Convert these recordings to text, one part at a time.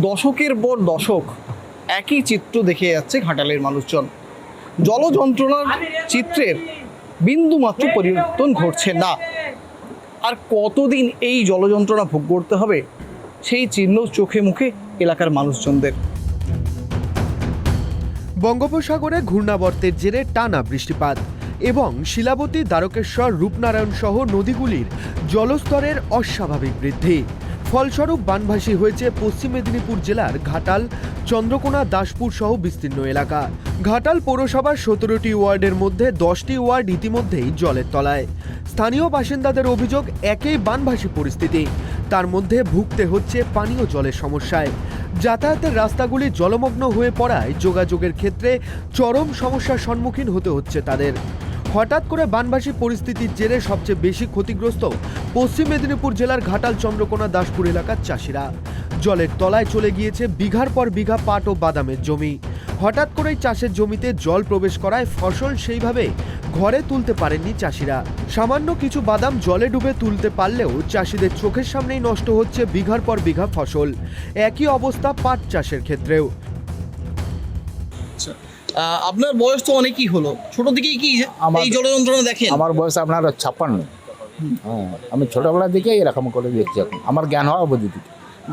দশকের পর দশক একই চিত্র দেখে যাচ্ছে ঘাটালের মানুষজন। জলযন্ত্রণার চিত্রের বিন্দুমাত্র পরিবর্তন ঘটছে না। আর কতদিন এই জলযন্ত্রণা ভোগ করতে হবে সেই চিহ্ন চোখে মুখে এলাকার মানুষজনদের। বঙ্গোপসাগরে ঘূর্ণাবর্তের জেরে টানা বৃষ্টিপাত এবং শিলাবতী, দ্বারকেশ্বর, রূপনারায়ণ সহ নদীগুলির জলস্তরের অস্বাভাবিক বৃদ্ধি ফলস্বরূপ বানভাসী হয়েছে পশ্চিম মেদিনীপুর জেলার ঘাটাল, চন্দ্রকোনা, দাসপুর সহ বিস্তীর্ণ এলাকা। ঘাটাল পৌরসভার 17টি ওয়ার্ডের মধ্যে 10টি ওয়ার্ড ইতিমধ্যেই জলের তলায়। স্থানীয় বাসিন্দাদের অভিযোগ, একেই বানভাসী পরিস্থিতি, তার মধ্যে ভুগতে হচ্ছে পানীয় জলের সমস্যায়। যাতায়াতের রাস্তাগুলি জলমগ্ন হয়ে পড়ায় যোগাযোগের ক্ষেত্রে চরম সমস্যার সম্মুখীন হতে হচ্ছে তাদের। হঠাৎ করে বানভাসী পরিস্থিতির জেরে সবচেয়ে বেশি ক্ষতিগ্রস্ত পশ্চিম মেদিনীপুর জেলার ঘাটাল, চন্দ্রকোনা, দাসপুর এলাকার চাষিরা। জলের তলায় চলে গিয়েছে বিঘার পর বিঘা পাট ও বাদামের জমি। হঠাৎ করেই চাষের জমিতে জল প্রবেশ করায় ফসল সেইভাবে ঘরে তুলতে পারেননি চাষিরা। সামান্য কিছু বাদাম জলে ডুবে তুলতে পারলেও চাষিদের চোখের সামনেই নষ্ট হচ্ছে বিঘার পর বিঘা ফসল। একই অবস্থা পাট চাষের ক্ষেত্রেও। আপনার বয়স তো অনেকই হলো, ছোট থেকেই কি এই জলযন্ত্রণা দেখেন? আমার বয়স আপনার 56। হ্যাঁ, আমি ছোটবেলা থেকেই এরকম করে দেখছি। এখন আমার জ্ঞান হওয়া অবধি থেকে।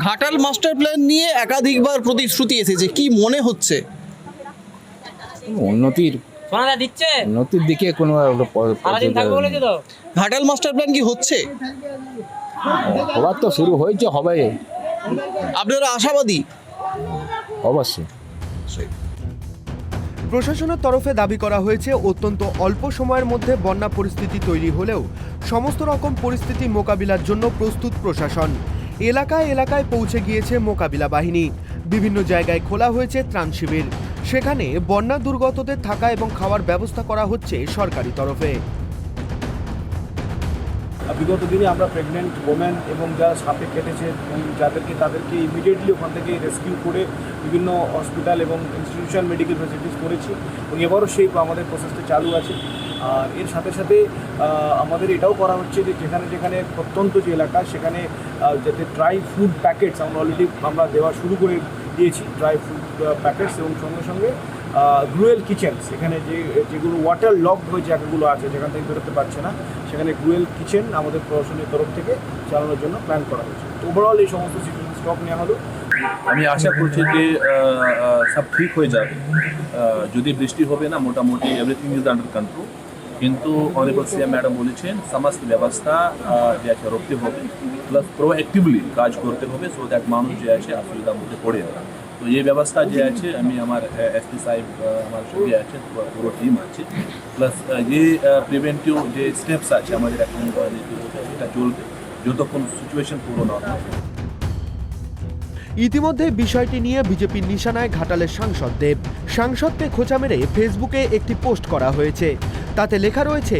ঘাটাল মাস্টার প্ল্যান নিয়ে একাধিকবার প্রতিশ্রুতি এসেছে, কি মনে হচ্ছে? উন্নতির দিকে কোনো ঘাটাল মাস্টার প্ল্যান কি হচ্ছে? হওয়ার তো শুরু হয়েছে, হবে। আপনারা আশাবাদী? অবশ্যই। প্রশাসনের তরফে দাবি করা হয়েছে অত্যন্ত অল্প সময়ের মধ্যে বন্যা পরিস্থিতি তৈরি হলেও সমস্ত রকম পরিস্থিতি মোকাবিলার জন্য প্রস্তুত প্রশাসন। এলাকায় এলাকায় পৌঁছে গিয়েছে মোকাবিলা বাহিনী। বিভিন্ন জায়গায় খোলা হয়েছে ত্রাণ শিবির। সেখানে বন্যা দুর্গতদের থাকা এবং খাওয়ার ব্যবস্থা করা হচ্ছে সরকারি তরফে। বিগত দিনে আমরা প্রেগনেন্ট ওমেন এবং যারা সাপে কেটেছে তাদেরকে ইমিডিয়েটলি ওখান থেকে রেস্কিউ করে বিভিন্ন হসপিটাল এবং ইনস্টিটিউশন মেডিকেল ফেসিলিটিস করেছি এবং এবারও সেই আমাদের প্রসেসটা চালু আছে। আর এর সাথে সাথে আমাদের এটাও করা হচ্ছে যে যেখানে যেখানে প্রত্যন্ত যে এলাকা সেখানে যাতে ড্রাই ফুড প্যাকেটস আমরা দেওয়া শুরু করে দিয়েছি, ড্রাই ফুড প্যাকেটস, এবং সঙ্গে সঙ্গে গ্রুয়েল কিচেনস, এখানে যেগুলো ওয়াটার লকড হয়ে জায়গাগুলো আছে যেখান থেকে বেরোতে পারছে না, সেখানে গ্রুয়েল কিচেন আমাদের প্রশাসনের তরফ থেকে চালানোর জন্য প্ল্যান করা হয়েছে। তো ওভারঅল এই সমস্ত সিচুয়েশন স্টক নেওয়া হলো। আমি আশা করছি যে সব ঠিক হয়ে যাবে। যদি বৃষ্টি হবে না, মোটামুটি এভরিথিং ইজ আন্ডার কন্ট্রোল। কিন্তু অনেবল সিএম ম্যাডাম বলেছেন সমস্ত ব্যবস্থা যে আছে রাখতে হবে, প্লাস প্রোঅ্যাক্টিভলি কাজ করতে হবে, সো দ্যাট মানুষ যে আছে অসুবিধার মধ্যে পড়ে না। তো এই ব্যবস্থা যে আছে, আমি আমার এসপি সাহেব আমার সঙ্গে আছে, পুরো টিম আছে, প্লাস যে প্রিভেন্টিভ যে স্টেপস আছে আমাদের এখন এটা চলবে যতক্ষণ সিচুয়েশন পুরো না হয়। ইতিমধ্যে বিষয়টি নিয়ে বিজেপির নিশানায় ঘাটালের সাংসদ দেব। সাংসদকে খোঁচা মেরে ফেসবুকে একটি পোস্ট করা হয়েছে। তাতে লেখা রয়েছে,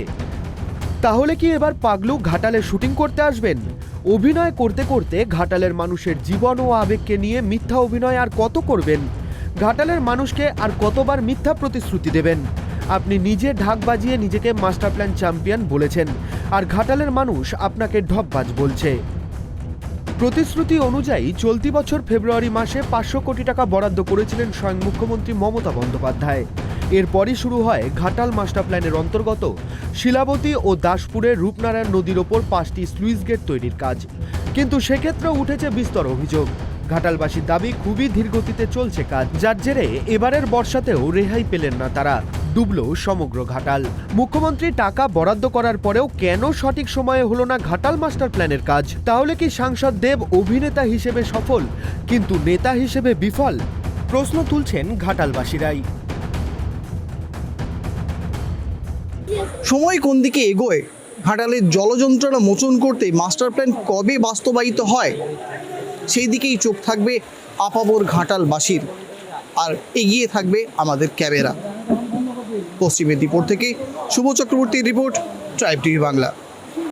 তাহলে কি এবার পাগলু ঘাটালে শুটিং করতে আসবেন? অভিনয় করতে করতে ঘাটালের মানুষের জীবন ও আবেগকে নিয়ে মিথ্যা অভিনয় আর কত করবেন? ঘাটালের মানুষকে আর কতবার মিথ্যা প্রতিশ্রুতি দেবেন? আপনি নিজে ঢাক বাজিয়ে নিজেকে মাস্টার প্ল্যান চ্যাম্পিয়ন বলেছেন, আর ঘাটালের মানুষ আপনাকে ঢপবাজ বলছে। প্রতিশ্রুতি অনুযায়ী চলতি বছর ফেব্রুয়ারি মাসে 500 কোটি টাকা বরাদ্দ করেছিলেন স্বয়ং মুখ্যমন্ত্রী মমতা বন্দ্যোপাধ্যায়। এরপরই শুরু হয় ঘাটাল মাস্টার প্ল্যানের অন্তর্গত শিলাবতী ও দাসপুরের রূপনারায়ণ নদীর ওপর 5টি স্লুইস গেট তৈরির কাজ। কিন্তু সেক্ষেত্রেও উঠেছে বিস্তর অভিযোগ। ঘাটালবাসীর দাবি, খুবই ধীরগতিতে চলছে কাজ, যার জেরে এবারের বর্ষাতেও রেহাই পেলেন না তারা। ডুবল সমগ্র ঘাটাল। মুখ্যমন্ত্রী টাকা বরাদ্দ করার পরেও কেন সঠিক সময়ে হলো না ঘাটাল মাস্টার প্ল্যানের কাজ? তাহলে কি সাংসদ দেব অভিনেতা হিসেবে সফল কিন্তু নেতা হিসেবে বিফল? প্রশ্ন তুলছেন ঘাটালবাসীরাই। সময় কোন দিকে এগোয়? ঘাটালের জলযন্ত্রণা মোচন করতে মাস্টার প্ল্যান কবে বাস্তবায়িত হয় সেই দিকেই চোখ থাকবে আপামর ঘাটালবাসীর, আর এগিয়ে থাকবে আমাদের ক্যামেরা। পশ্চিম মেদিনীপুর থেকে শুভ চক্রবর্তীর রিপোর্ট, ট্রাইব টিভি বাংলা।